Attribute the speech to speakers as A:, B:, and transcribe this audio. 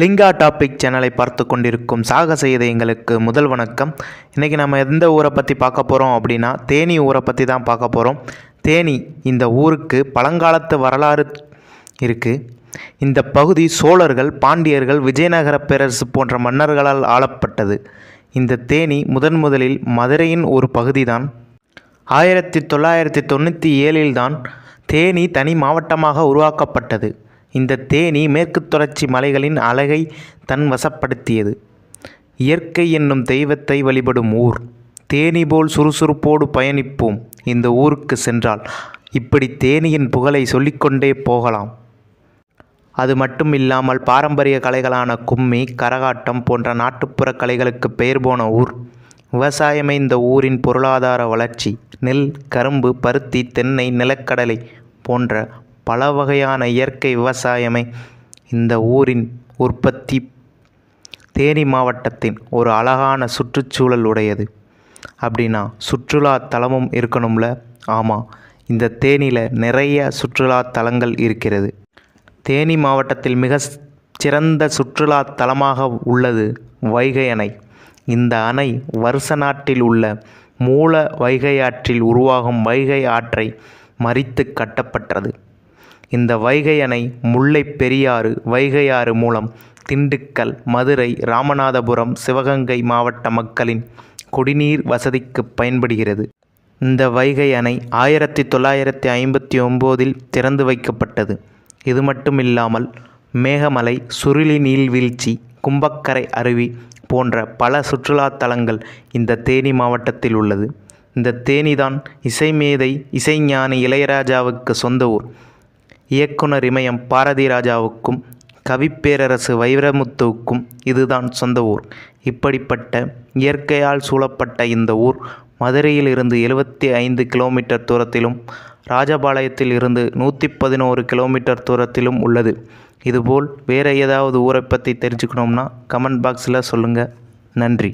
A: Lingaa topic சேனலை பார்த்து கொண்டிருக்கும் சாகச இதயங்களுக்கு முதல் வணக்கம். இன்றைக்கி நம்ம எந்த ஊரை பற்றி பார்க்க போகிறோம் அப்படின்னா தேனி ஊரை பற்றி தான் பார்க்க போகிறோம். தேனி இந்த ஊருக்கு பழங்காலத்து வரலாறு இருக்குது. இந்த பகுதி சோழர்கள், பாண்டியர்கள், விஜயநகர பேரரசு போன்ற மன்னர்களால் ஆளப்பட்டது. இந்த தேனி முதலில் மதுரையின் ஒரு பகுதி தான். 1997 தான் தேனி தனி மாவட்டமாக உருவாக்கப்பட்டது. இந்த தேனி மேற்கு தொடர்ச்சி மலைகளின் அழகை தன் வசப்படுத்தியது. இயற்கை என்னும் தெய்வத்தை வழிபடும் ஊர். தேனி போல் சுறுசுறுப்போடு பயணிப்போம். இந்த ஊருக்கு சென்றால் இப்படி தேனியின் புகழை சொல்லிக்கொண்டே போகலாம். அது மட்டும் இல்லாமல் பாரம்பரிய கலைகளான கும்மி, கரகாட்டம் போன்ற நாட்டுப்புற கலைகளுக்கு பெயர் போன ஊர். விவசாயமே இந்த ஊரின் பொருளாதார வளர்ச்சி. நெல், கரும்பு, பருத்தி, தென்னை, நிலக்கடலை போன்ற பல வகையான இயற்கை விவசாயமே இந்த ஊரின் உற்பத்தி. தேனி மாவட்டத்தின் ஒரு அழகான சுற்றுச்சூழல் உடையது. அப்படின்னா சுற்றுலா தலமும் இருக்கணும்ல. ஆமாம், இந்த தேனியில் நிறைய சுற்றுலா தலங்கள் இருக்கிறது. தேனி மாவட்டத்தில் மிக சிறந்த சுற்றுலா தலமாக உள்ளது வைகை அணை. இந்த அணை வருச நாட்டில் உள்ள மூல வைகை ஆற்றில் உருவாகும் வைகை ஆற்றை மறித்து கட்டப்பட்டது. இந்த வைகை அணை முல்லை பெரியாறு, வைகையாறு மூலம் திண்டுக்கல், மதுரை, ராமநாதபுரம், சிவகங்கை மாவட்ட மக்களின் குடிநீர் வசதிக்கு பயன்படுகிறது. இந்த வைகை அணை 1959 திறந்து வைக்கப்பட்டது. இது மட்டும் இல்லாமல் மேகமலை, சுருளி நீர்வீழ்ச்சி, கும்பக்கரை அருவி போன்ற பல சுற்றுலா தலங்கள் இந்த தேனி மாவட்டத்தில் உள்ளது. இந்த தேனிதான் இசைமேதை இசைஞானி இளையராஜாவுக்கு சொந்த ஊர். இயக்குனர் இமயம் பாரதிராஜாவுக்கும் கவிப்பேரரசு வைரமுத்துவுக்கும் இதுதான் சொந்த ஊர். இப்படிப்பட்ட இயற்கையால் சூழப்பட்ட இந்த ஊர் மதுரையில் இருந்து 75 கிலோமீட்டர் தூரத்திலும், ராஜபாளையத்தில் இருந்து 111 கிலோமீட்டர் தூரத்திலும் உள்ளது. இதுபோல் வேறு ஏதாவது ஊரை பற்றி தெரிஞ்சுக்கணும்னா கமெண்ட் பாக்ஸில் சொல்லுங்கள். நன்றி.